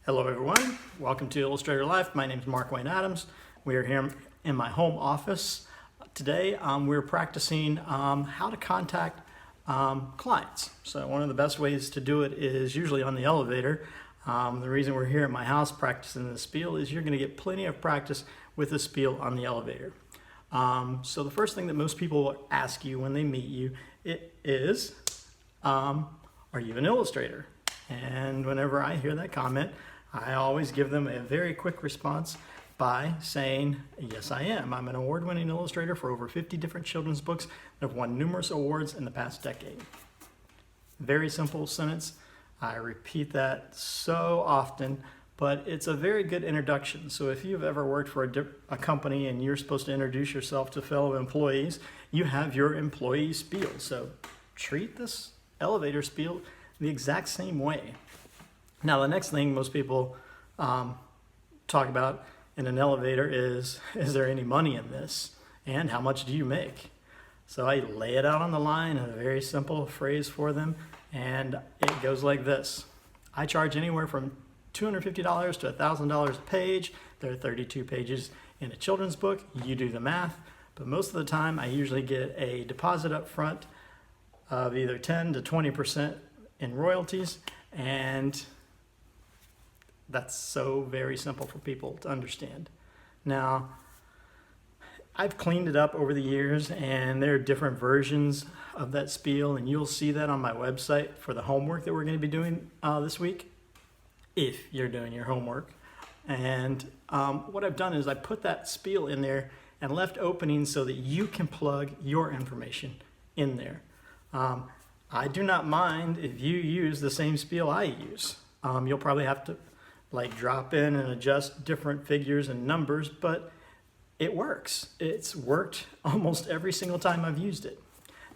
Hello everyone, welcome to Illustrator Life. My name is Mark Wayne Adams. We are here in my home office. Today we're practicing how to contact clients. So one of the best ways to do it is usually on the elevator. The reason we're here at my house practicing the spiel is you're going to get plenty of practice with the spiel on the elevator. So the first thing that most people will ask you when they meet you is, are you an illustrator? And whenever I hear that comment, I always give them a very quick response by saying, yes, I am. I'm an award-winning illustrator for over 50 different children's books that have won numerous awards in the past decade. Very simple sentence. I repeat that so often, but it's a very good introduction. So if you've ever worked for a company and you're supposed to introduce yourself to fellow employees, you have your employee spiel. So treat this elevator spiel the exact same way. Now, the next thing most people talk about in an elevator is there any money in this? And how much do you make? So I lay it out on the line in a very simple phrase for them, and it goes like this. I charge anywhere from $250 to $1,000 a page. There are 32 pages in a children's book. You do the math, but most of the time I usually get a deposit up front of either 10 to 20% in royalties, and that's so very simple for people to understand. Now, I've cleaned it up over the years, and there are different versions of that spiel, and you'll see that on my website for the homework that we're going to be doing this week, if you're doing your homework. And what I've done is I put that spiel in there and left openings so that you can plug your information in there. I do not mind if you use the same spiel I use. You'll probably have to drop in and adjust different figures and numbers, but it works. It's worked almost every single time I've used it.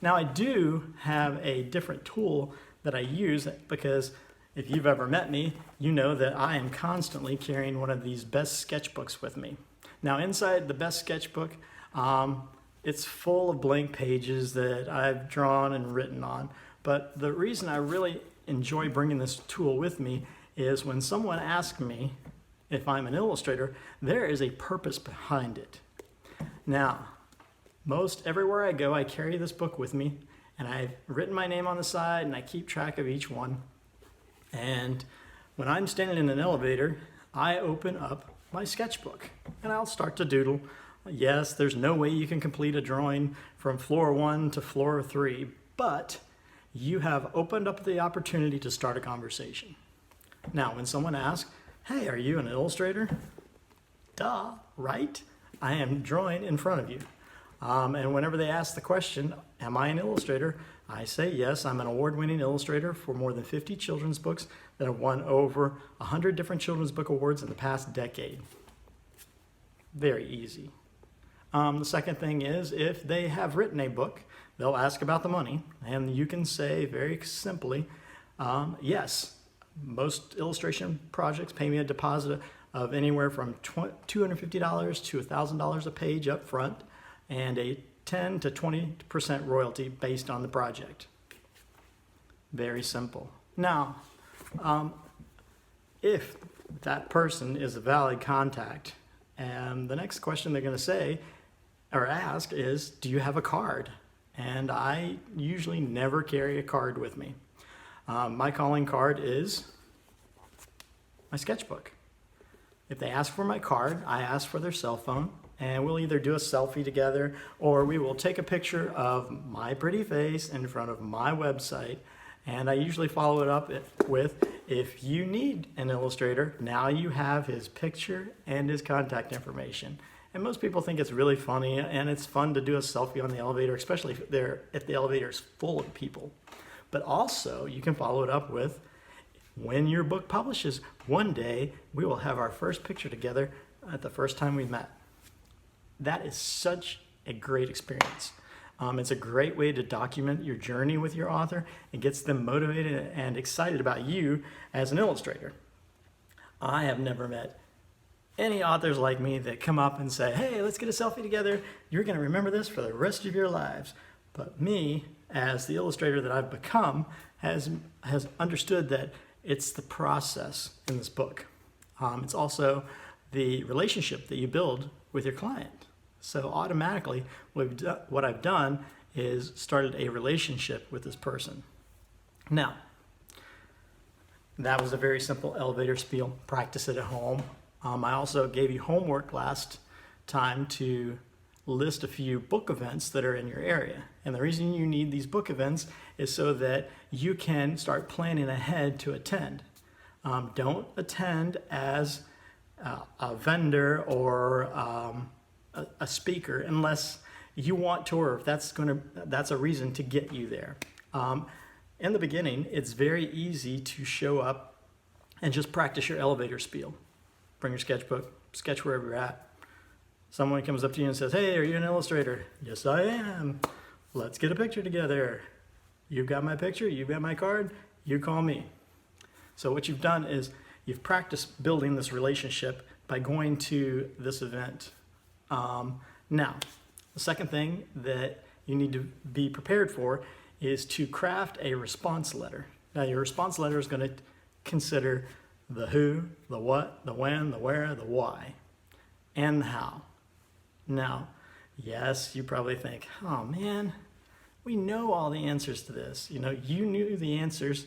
Now I do have a different tool that I use because if you've ever met me, you know that I am constantly carrying one of these best sketchbooks with me. Now inside the best sketchbook, it's full of blank pages that I've drawn and written on. But the reason I really enjoy bringing this tool with me is when someone asks me if I'm an illustrator, there is a purpose behind it. Now, most everywhere I go, I carry this book with me, and I've written my name on the side, and I keep track of each one. And when I'm standing in an elevator, I open up my sketchbook, and I'll start to doodle. Yes, there's no way you can complete a drawing from floor 1 to floor 3, but you have opened up the opportunity to start a conversation. Now, when someone asks, hey, are you an illustrator? Duh, right? I am drawing in front of you. And whenever they ask the question, am I an illustrator? I say, yes, I'm an award-winning illustrator for more than 50 children's books that have won over 100 different children's book awards in the past decade. Very easy. The second thing is, if they have written a book, they'll ask about the money, and you can say very simply, yes, most illustration projects pay me a deposit of anywhere from $250 to $1,000 a page up front, and a 10 to 20% royalty based on the project. Very simple. Now, if that person is a valid contact, and the next question they're going to say or ask is, do you have a card? And I usually never carry a card with me. My calling card is my sketchbook. If they ask for my card, I ask for their cell phone, and we'll either do a selfie together, or we will take a picture of my pretty face in front of my website, and I usually follow it up with, if you need an illustrator, now you have his picture and his contact information. And most people think it's really funny, and it's fun to do a selfie on the elevator, especially if the elevator is full of people. But also, you can follow it up with, when your book publishes, one day we will have our first picture together at the first time we met. That is such a great experience. It's a great way to document your journey with your author. It gets them motivated and excited about you as an illustrator. I have never met any authors like me that come up and say, hey, let's get a selfie together. You're going to remember this for the rest of your lives. But me, as the illustrator that I've become, has understood that it's the process in this book. It's also the relationship that you build with your client. So automatically, what I've done is started a relationship with this person. Now, that was a very simple elevator spiel. Practice it at home. I also gave you homework last time to list a few book events that are in your area. And the reason you need these book events is so that you can start planning ahead to attend. Don't attend as a vendor or a speaker unless you want to, or if that's a reason to get you there. In the beginning, it's very easy to show up and just practice your elevator spiel. Bring your sketchbook, sketch wherever you're at. Someone comes up to you and says, "Hey, are you an illustrator?" "Yes, I am." "Let's get a picture together." "You've got my picture, you've got my card, you call me." So what you've done is you've practiced building this relationship by going to this event. Now, the second thing that you need to be prepared for is to craft a response letter. Now, your response letter is going to consider the who, the what, the when, the where, the why, and the how. Now, yes, you probably think, "Oh man, we know all the answers to this." You knew the answers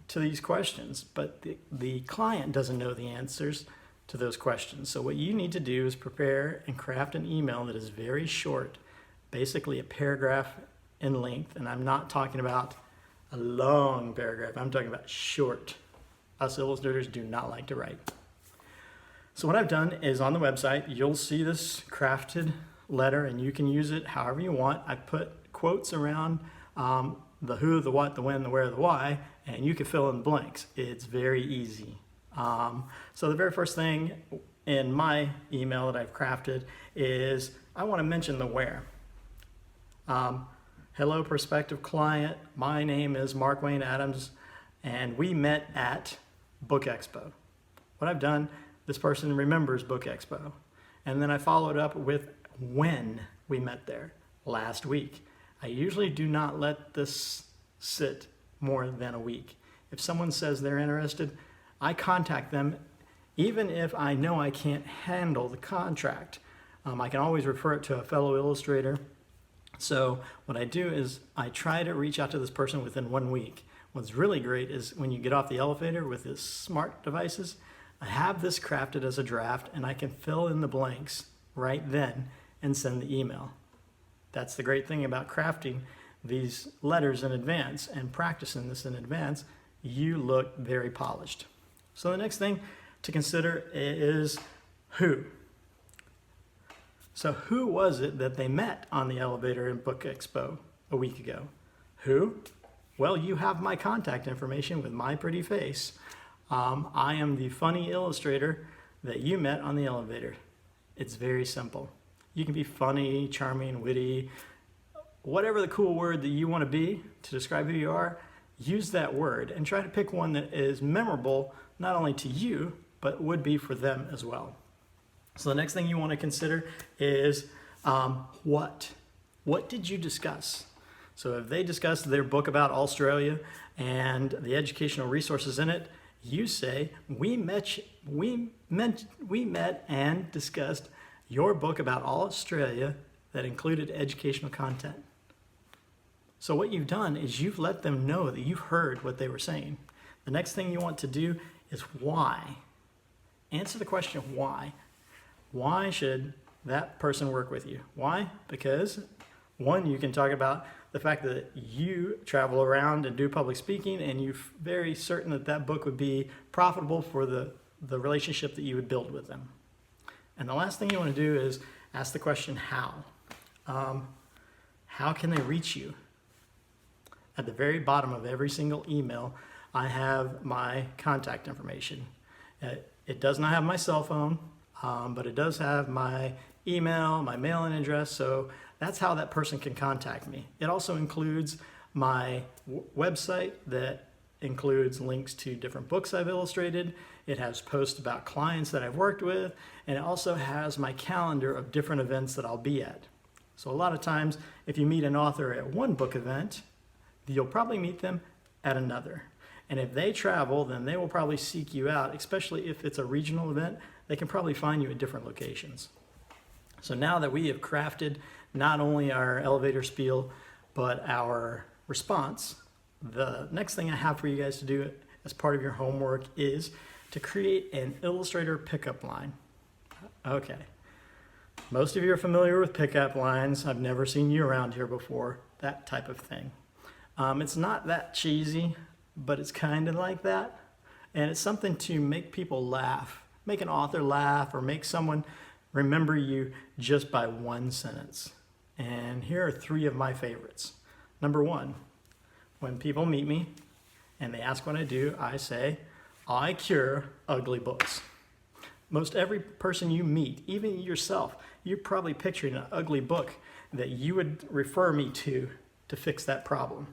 to these questions, but the client doesn't know the answers to those questions. So what you need to do is prepare and craft an email that is very short, basically a paragraph in length. And I'm not talking about a long paragraph. I'm talking about short. Us illustrators do not like to write. So what I've done is on the website, you'll see this crafted letter and you can use it however you want. I put quotes around the who, the what, the when, the where, the why, and you can fill in the blanks. It's very easy. So the very first thing in my email that I've crafted is I want to mention the where. Hello, prospective client. My name is Mark Wayne Adams, and we met at Book Expo. What I've done, this person remembers Book Expo. And then I followed up with when we met there, last week. I usually do not let this sit more than a week. If someone says they're interested, I contact them even if I know I can't handle the contract. I can always refer it to a fellow illustrator. So what I do is I try to reach out to this person within 1 week. What's really great is when you get off the elevator with these smart devices, I have this crafted as a draft and I can fill in the blanks right then and send the email. That's the great thing about crafting these letters in advance and practicing this in advance. You look very polished. So the next thing to consider is who. So who was it that they met on the elevator in Book Expo a week ago? Who? Well, you have my contact information with my pretty face. I am the funny illustrator that you met on the elevator. It's very simple. You can be funny, charming, witty, whatever the cool word that you want to be to describe who you are, use that word and try to pick one that is memorable not only to you, but would be for them as well. So the next thing you want to consider is what? What did you discuss? So if they discussed their book about Australia and the educational resources in it, you say, we met and discussed your book about Australia that included educational content. So what you've done is you've let them know that you've heard what they were saying. The next thing you want to do is why. Answer the question why. Why should that person work with you? Why? Because one, you can talk about the fact that you travel around and do public speaking and you're very certain that that book would be profitable for the relationship that you would build with them. And the last thing you want to do is ask the question how. How can they reach you? At the very bottom of every single email, I have my contact information. It does not have my cell phone, but it does have my email, my mailing address, so that's how that person can contact me. It also includes my website that includes links to different books I've illustrated. It has posts about clients that I've worked with, and it also has my calendar of different events that I'll be at. So a lot of times, if you meet an author at one book event, you'll probably meet them at another. And if they travel, then they will probably seek you out, especially if it's a regional event. They can probably find you at different locations. So now that we have crafted not only our elevator spiel, but our response, the next thing I have for you guys to do as part of your homework is to create an Illustrator pickup line. Okay. Most of you are familiar with pickup lines. I've never seen you around here before, that type of thing. It's not that cheesy, but it's kind of like that. And it's something to make people laugh, make an author laugh, or make someone remember you just by one sentence. And here are 3 of my favorites. Number 1, when people meet me and they ask what I do, I say, I cure ugly books. Most every person you meet, even yourself, you're probably picturing an ugly book that you would refer me to fix that problem.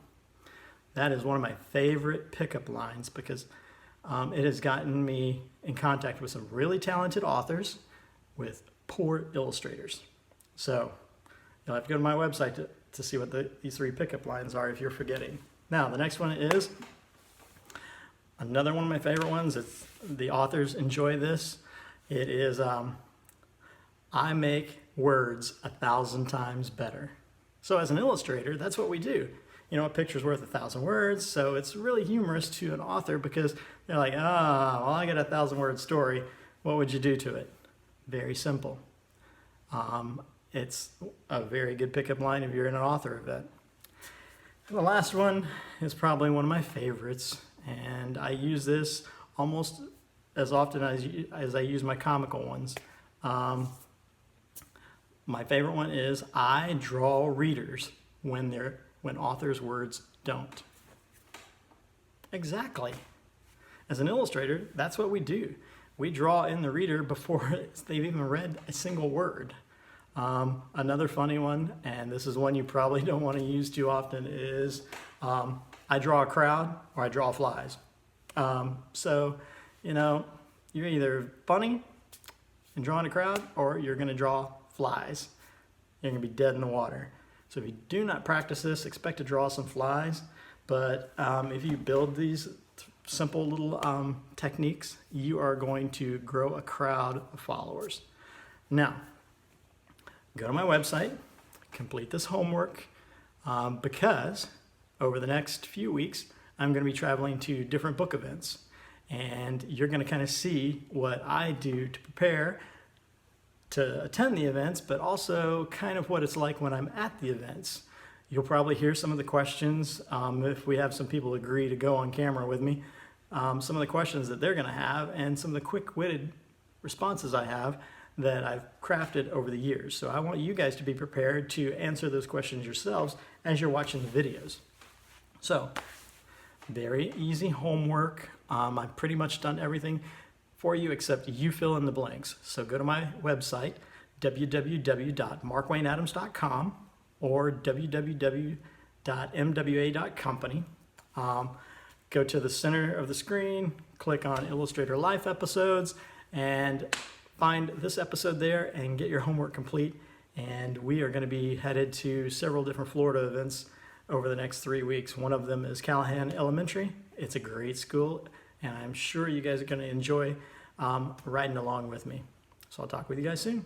That is one of my favorite pickup lines because it has gotten me in contact with some really talented authors with poor illustrators. So you'll have to go to my website to see what these 3 pickup lines are if you're forgetting. Now, the next one is another one of my favorite ones. The authors enjoy this. It is, I make words 1,000 times better. So as an illustrator, that's what we do. You know, a picture's worth 1,000 words, so it's really humorous to an author because they're like, well, I got a 1,000-word story. What would you do to it? Very simple. It's a very good pickup line if you're in an author event. And the last one is probably one of my favorites, and I use this almost as often as I use my comical ones. My favorite one is I draw readers when authors' words don't. Exactly. As an illustrator, that's what we do. We draw in the reader before they've even read a single word. Another funny one, and this is one you probably don't want to use too often, is I draw a crowd or I draw flies. So, you know, you're either funny and drawing a crowd or you're going to draw flies. You're going to be dead in the water. So if you do not practice this, expect to draw some flies. But if you build these simple little techniques, you are going to grow a crowd of followers. Now, go to my website, complete this homework, because over the next few weeks, I'm going to be traveling to different book events. And you're going to kind of see what I do to prepare to attend the events, but also kind of what it's like when I'm at the events. You'll probably hear some of the questions, if we have some people agree to go on camera with me, some of the questions that they're going to have and some of the quick-witted responses I have that I've crafted over the years. So I want you guys to be prepared to answer those questions yourselves as you're watching the videos. So, very easy homework. I've pretty much done everything for you except you fill in the blanks. So go to my website, www.markwayneadams.com or www.mwa.company. Go to the center of the screen, click on Illustrator Life episodes, and find this episode there and get your homework complete. And we are going to be headed to several different Florida events over the next 3 weeks. One of them is Callahan Elementary. It's a great school, and I'm sure you guys are going to enjoy riding along with me. So I'll talk with you guys soon.